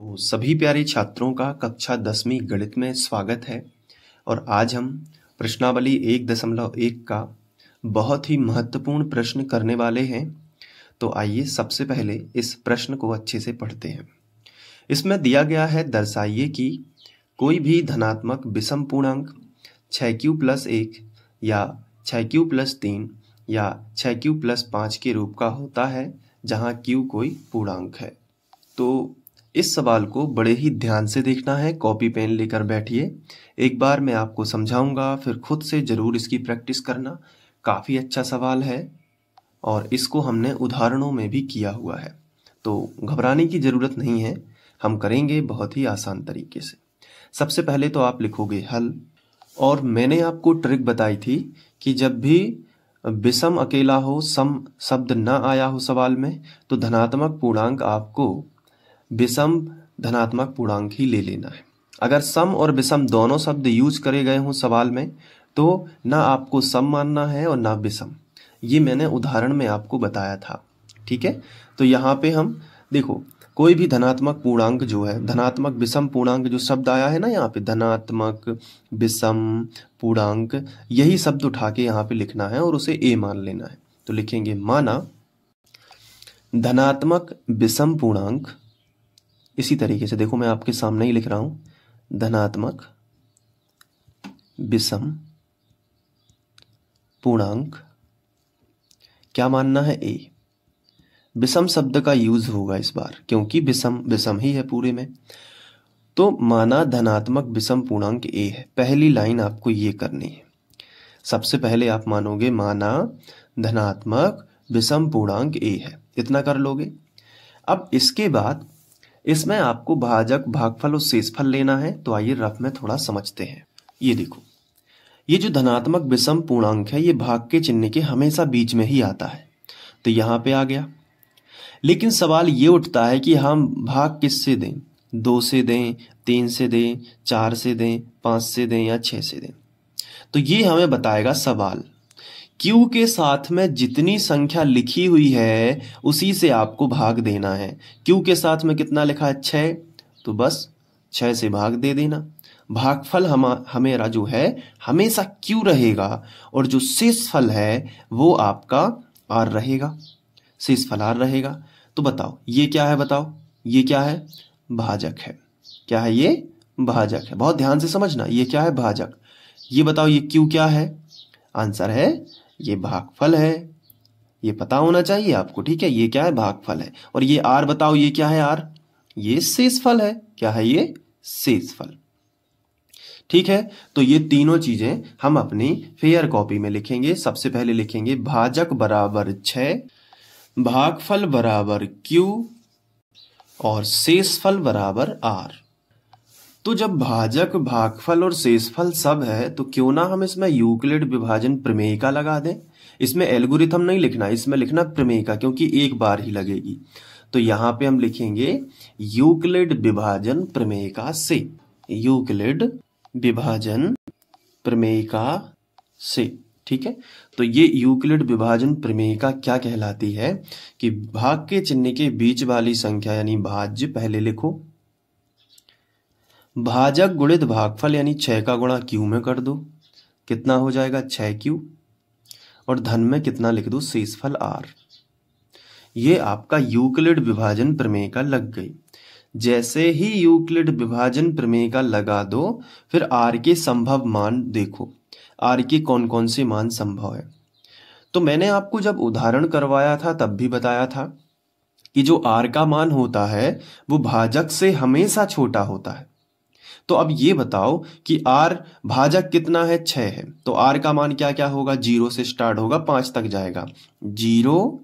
तो सभी प्यारे छात्रों का कक्षा 10वीं गणित में स्वागत है और आज हम प्रश्नावली 1.1 का बहुत ही महत्वपूर्ण प्रश्न करने वाले हैं। तो आइए सबसे पहले इस प्रश्न को अच्छे से पढ़ते हैं। इसमें दिया गया है, दर्शाइए कि कोई भी धनात्मक विषम पूर्णांक 6q+1 या 6q+3 या 6q+5 के रूप का होता है जहाँ q कोई पूर्णांक है। तो इस सवाल को बड़े ही ध्यान से देखना है, कॉपी पेन लेकर बैठिए। एक बार मैं आपको समझाऊंगा, फिर खुद से ज़रूर इसकी प्रैक्टिस करना। काफ़ी अच्छा सवाल है और इसको हमने उदाहरणों में भी किया हुआ है, तो घबराने की ज़रूरत नहीं है, हम करेंगे बहुत ही आसान तरीके से। सबसे पहले तो आप लिखोगे हल, और मैंने आपको ट्रिक बताई थी कि जब भी विषम अकेला हो, सम शब्द ना आया हो सवाल में, तो धनात्मक पूर्णांक आपको विषम धनात्मक पूर्णांक ही ले लेना है। अगर सम और विषम दोनों शब्द यूज करे गए हों सवाल में, तो ना आपको सम मानना है और ना विषम। ये मैंने उदाहरण में आपको बताया था, ठीक है। तो यहाँ पे हम देखो, कोई भी धनात्मक पूर्णांक जो है, धनात्मक विषम पूर्णांक जो शब्द आया है ना यहाँ पे, धनात्मक विषम पूर्णांक, यही शब्द उठा के यहाँ पे लिखना है और उसे ए मान लेना है। तो लिखेंगे माना धनात्मक विषम पूर्णांक, इसी तरीके से देखो मैं आपके सामने ही लिख रहा हूं, धनात्मक विषम पूर्णांक क्या मानना है, ए। विषम शब्द का यूज होगा इस बार, क्योंकि विषम विषम ही है पूरे में। तो माना धनात्मक विषम पूर्णांक ए है। पहली लाइन आपको ये करनी है। सबसे पहले आप मानोगे माना धनात्मक विषम पूर्णांक ए है, इतना कर लोगे। अब इसके बाद इसमें आपको भाजक, भागफल और शेषफल लेना है। तो आइए रफ में थोड़ा समझते हैं। ये देखो, ये जो धनात्मक विषम पूर्णांक है, ये भाग के चिन्ह के हमेशा बीच में ही आता है, तो यहाँ पे आ गया। लेकिन सवाल ये उठता है कि हम भाग किससे दें, 2 से दें, 3 से दें, 4 से दें, 5 से दें या 6 से दें। तो ये हमें बताएगा सवाल। Q के साथ में जितनी संख्या लिखी हुई है उसी से आपको भाग देना है। Q के साथ में कितना लिखा है, 6, तो बस 6 से भाग दे देना। भागफल हमेरा जो है हमेशा Q रहेगा और जो शेषफल है वो आपका R रहेगा, शेषफल R रहेगा। तो बताओ ये क्या है, बताओ ये क्या है, भाजक है। क्या है ये, भाजक है। बहुत ध्यान से समझना, ये क्या है, भाजक। ये बताओ ये Q क्या है, आंसर है ये भागफल है। ये पता होना चाहिए आपको, ठीक है। ये क्या है, भागफल है। और ये R बताओ ये क्या है, R, ये शेषफल है। क्या है ये, शेषफल, ठीक है। तो ये तीनों चीजें हम अपनी फेयर कॉपी में लिखेंगे। सबसे पहले लिखेंगे भाजक बराबर 6, भागफल बराबर Q और शेषफल बराबर R। तो जब भाजक, भागफल और शेषफल सब है, तो क्यों ना हम इसमें यूक्लिड विभाजन प्रमेयिका लगा दें। इसमें एल्गोरिथम नहीं लिखना, इसमें लिखना प्रमेयिका, क्योंकि एक बार ही लगेगी। तो यहाँ पे हम लिखेंगे यूक्लिड विभाजन प्रमेयिका से, यूक्लिड विभाजन प्रमेयिका से, ठीक है। तो ये यूक्लिड विभाजन प्रमेयिका क्या कहलाती है कि भाग के चिन्ह के बीच वाली संख्या यानी भाज्य पहले लिखो, भाजक गुणित भागफल यानी 6 का गुणा Q में कर दो, कितना हो जाएगा 6Q, और धन में कितना लिख दो, शेषफल R। ये आपका यूक्लिड विभाजन प्रमेयिका लग गई। जैसे ही यूक्लिड विभाजन प्रमेयिका लगा दो, फिर R के संभव मान देखो, R के कौन कौन से मान संभव है। तो मैंने आपको जब उदाहरण करवाया था तब भी बताया था कि जो R का मान होता है वो भाजक से हमेशा छोटा होता है। तो अब ये बताओ कि R भाजक कितना है, 6 है, तो R का मान क्या क्या होगा, 0 से स्टार्ट होगा 5 तक जाएगा, 0,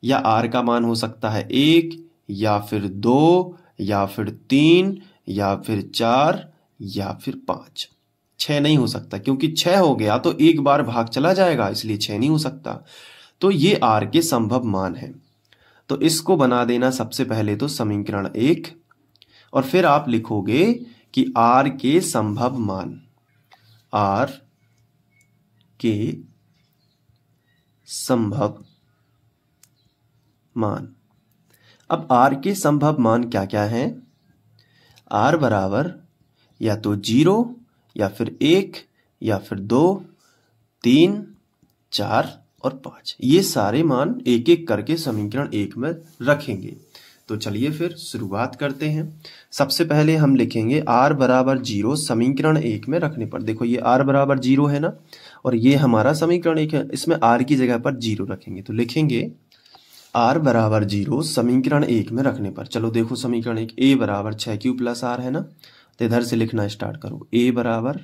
या R का मान हो सकता है 1 या फिर 2 या फिर 3 या फिर 4 या फिर 5। 6 नहीं हो सकता, क्योंकि 6 हो गया तो एक बार भाग चला जाएगा, इसलिए 6 नहीं हो सकता। तो ये R के संभव मान है। तो इसको बना देना सबसे पहले तो समीकरण 1, और फिर आप लिखोगे कि R के संभव मान, R के संभव मान। अब R के संभव मान क्या क्या हैं, r बराबर या तो 0 या फिर 1 या फिर 2, 3, 4 और 5, ये सारे मान एक एक करके समीकरण 1 में रखेंगे। तो चलिए फिर शुरुआत करते हैं। सबसे पहले हम लिखेंगे r बराबर 0 समीकरण 1 में रखने पर। देखो ये r बराबर 0 है ना, और ये हमारा समीकरण 1 है, इसमें r की जगह पर 0 रखेंगे। तो लिखेंगे r बराबर 0 समीकरण 1 में रखने पर। चलो देखो समीकरण 1, a बराबर 6q प्लस r है ना, तो इधर से लिखना स्टार्ट करो। a बराबर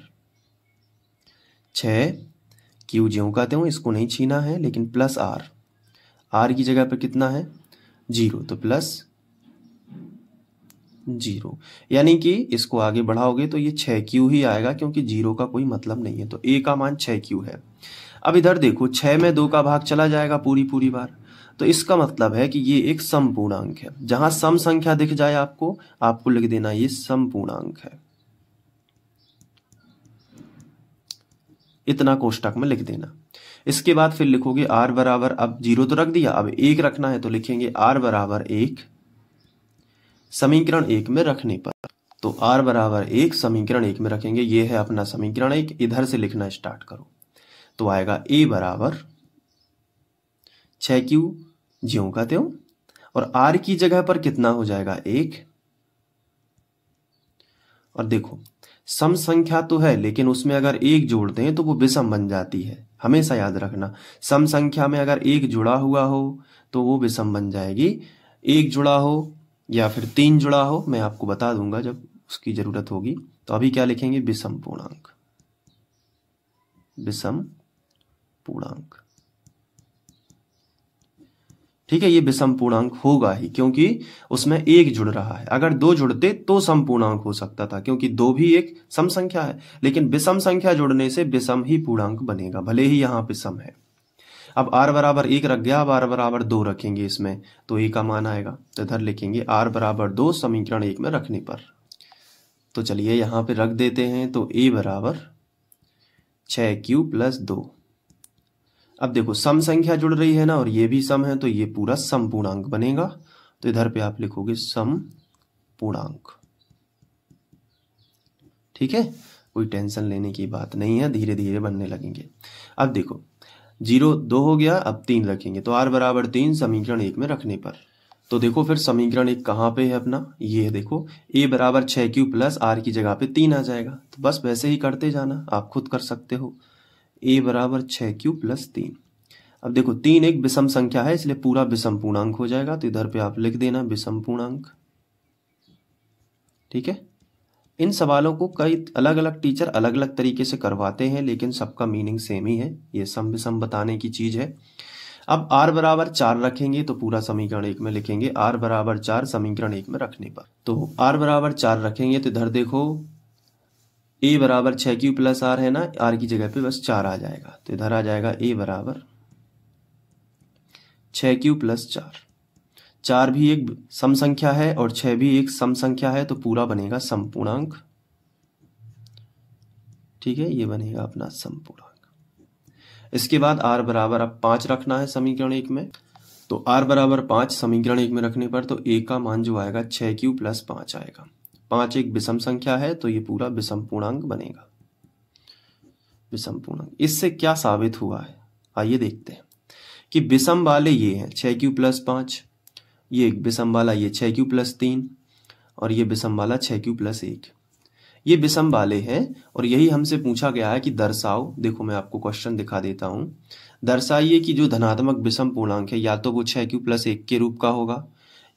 6q ज्यों का त्यों, इसको नहीं छीना है, लेकिन प्लस r की जगह पर कितना है 0, तो प्लस 0, यानी कि इसको आगे बढ़ाओगे तो ये 6q ही आएगा, क्योंकि 0 का कोई मतलब नहीं है। तो a का मान 6q है। अब इधर देखो 6 में 2 का भाग चला जाएगा पूरी बार, तो इसका मतलब है कि ये एक समपूर्णांक है। जहां सम संख्या दिख जाए आपको लिख देना ये समपूर्णांक है, इतना कोष्टक में लिख देना। इसके बाद फिर लिखोगे r बराबर, अब 0 तो रख दिया, अब 1 रखना है, तो लिखेंगे r बराबर 1 समीकरण 1 में रखने पर। तो r बराबर 1 समीकरण 1 में रखेंगे, ये है अपना समीकरण 1। इधर से लिखना स्टार्ट करो, तो आएगा a बराबर 6q ज्यों का त्यों, और r की जगह पर कितना हो जाएगा 1। और देखो सम संख्या तो है, लेकिन उसमें अगर 1 जोड़ते हैं तो वो विषम बन जाती है। हमेशा याद रखना, सम संख्या में अगर 1 जुड़ा हुआ हो तो वो विषम बन जाएगी। 1 जुड़ा हो या फिर 3 जुड़ा हो, मैं आपको बता दूंगा जब उसकी जरूरत होगी। तो अभी क्या लिखेंगे, विषम पूर्णांक, विषम पूर्णांक। ठीक है, ये विषम पूर्णांक होगा ही, क्योंकि उसमें 1 जुड़ रहा है। अगर 2 जुड़ते तो सम पूर्णांक हो सकता था, क्योंकि 2 भी एक सम संख्या है, लेकिन विषम संख्या जुड़ने से विषम ही पूर्णांक बनेगा, भले ही यहाँ पे सम है। अब r बराबर 1 रख गया, अब r बराबर 2 रखेंगे इसमें, तो a का मान आएगा। तो इधर लिखेंगे r बराबर 2 समीकरण 1 में रखने पर। तो चलिए यहाँ पे रख देते हैं, तो a बराबर 6q प्लस 2। अब देखो सम संख्या जुड़ रही है ना, और ये भी सम है, तो ये पूरा सम पूर्णांक बनेगा। तो इधर पे आप लिखोगे सम पूर्णांक। ठीक है, कोई टेंशन लेने की बात नहीं है, धीरे धीरे बनने लगेंगे। अब देखो 0 2 हो गया, अब 3 रखेंगे, तो r बराबर 3 समीकरण 1 में रखने पर। तो देखो फिर समीकरण 1 कहाँ पे है अपना, ये देखो a बराबर 6q प्लस r की जगह पे 3 आ जाएगा। तो बस वैसे ही करते जाना, आप खुद कर सकते हो। a बराबर 6q प्लस 3। अब देखो 3 एक विषम संख्या है, इसलिए पूरा विषम पूर्णांक हो जाएगा। तो इधर पे आप लिख देना विषम पूर्णांक। ठीक है, इन सवालों को कई अलग अलग टीचर अलग अलग तरीके से करवाते हैं, लेकिन सबका मीनिंग सेम ही है, ये सम विषम बताने की चीज है। अब r बराबर 4 रखेंगे, तो पूरा समीकरण 1 में लिखेंगे r बराबर 4 समीकरण 1 में रखने पर। तो r बराबर 4 रखेंगे, तो इधर देखो a बराबर 6q प्लस r है ना, r की जगह पे बस 4 आ जाएगा। तो इधर आ जाएगा a बराबर 6q प्लस 4। 4 भी एक सम संख्या है और 6 भी एक सम संख्या है, तो पूरा बनेगा समपूर्णांक। ठीक है, ये बनेगा अपना समपूर्णांक। इसके बाद r बराबर अब 5 रखना है समीकरण 1 में। तो r बराबर 5 समीकरण 1 में रखने पर, तो a का मान जो आएगा 6q प्लस 5 आएगा। 5 एक विषम संख्या है, तो ये पूरा विषम पूर्णांक बनेगा, विषम पूर्णांक। इससे क्या साबित हुआ है, आइए देखते हैं कि विषम वाले ये हैं 6q प्लस 5, ये विषम वाला ये 6q प्लस 3, और ये विषम वाला 6q प्लस 1। ये विषम वाले हैं, और यही हमसे पूछा गया है कि दर्शाओ। देखो मैं आपको क्वेश्चन दिखा देता हूं, दर्शाइए कि जो धनात्मक विषम पूर्णांक है, या तो वो 6q प्लस 1 के रूप का होगा,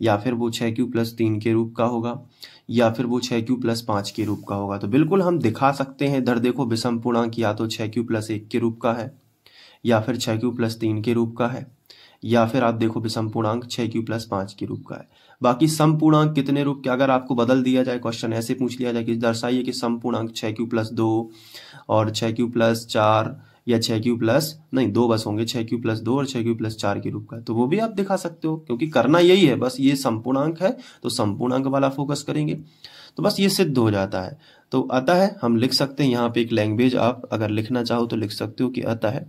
या फिर वो 6q प्लस 3 के रूप का होगा, या फिर वो 6q प्लस 5 के रूप का होगा। तो बिल्कुल हम दिखा सकते हैं। इधर देखो विषम पूर्णांक या तो 6q प्लस 1 के रूप का है, या फिर 6q प्लस 3 के रूप का है, या फिर आप देखो विषम पूर्णांक 6q प्लस 5 के रूप का है। बाकी सम पूर्णांक कितने रूप के, अगर आपको बदल दिया जाए, क्वेश्चन ऐसे पूछ लिया जाए कि दर्शाइए कि सम पूर्णांक 6q प्लस 2 और 6q प्लस 4 या 6q प्लस नहीं 2 बस होंगे, 6q प्लस 2 और 6q प्लस 4 के रूप का है, तो वो भी आप दिखा सकते हो, क्योंकि करना यही है। बस ये समपूर्णांक है, तो समपूर्णांक वाला फोकस करेंगे, तो बस ये सिद्ध हो जाता है। तो अतः हम लिख सकते हैं, यहाँ पे एक लैंग्वेज आप अगर लिखना चाहो तो लिख सकते हो कि अतः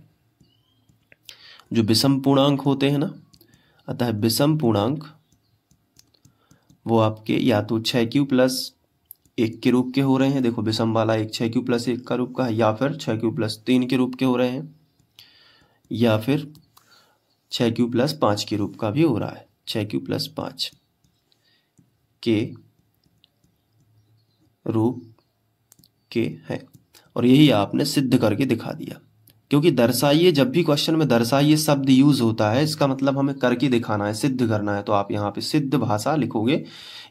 जो विषम पूर्णांक होते हैं ना, अतः विषम पूर्णांक वो आपके या तो 6q प्लस 1 के रूप के हो रहे हैं, देखो विषम वाला एक 6q+1 का रूप का है, या फिर 6q+3 के रूप के हो रहे हैं, या फिर 6q+5 के रूप का भी हो रहा है, 6q+5 के रूप के हैं। और यही आपने सिद्ध करके दिखा दिया, क्योंकि दर्शाइए, जब भी क्वेश्चन में दर्शाइए शब्द यूज होता है, इसका मतलब हमें करके दिखाना है, सिद्ध करना है। तो आप यहाँ पे सिद्ध भाषा लिखोगे,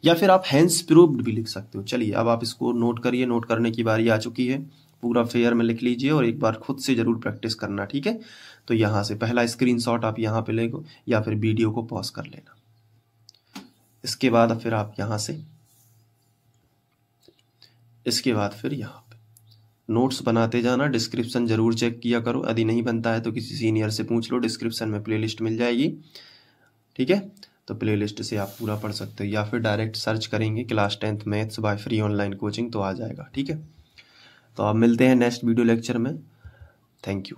या फिर आप हैंस प्रूव्ड भी लिख सकते हो। चलिए अब आप इसको नोट करिए, नोट करने की बारी आ चुकी है। पूरा फेयर में लिख लीजिए और एक बार खुद से जरूर प्रैक्टिस करना, ठीक है। तो यहाँ से पहला स्क्रीनशॉट आप यहाँ पे ले, या फिर वीडियो को पॉज कर लेना। इसके बाद फिर आप यहाँ से, इसके बाद फिर यहाँ पे नोट्स बनाते जाना। डिस्क्रिप्शन जरूर चेक किया करो, यदि नहीं बनता है तो किसी सीनियर से पूछ लो, डिस्क्रिप्शन में प्लेलिस्ट मिल जाएगी, ठीक है। तो प्लेलिस्ट से आप पूरा पढ़ सकते हो, या फिर डायरेक्ट सर्च करेंगे class 10th maths by free online coaching तो आ जाएगा, ठीक है। तो आप मिलते हैं नेक्स्ट वीडियो लेक्चर में। Thank you.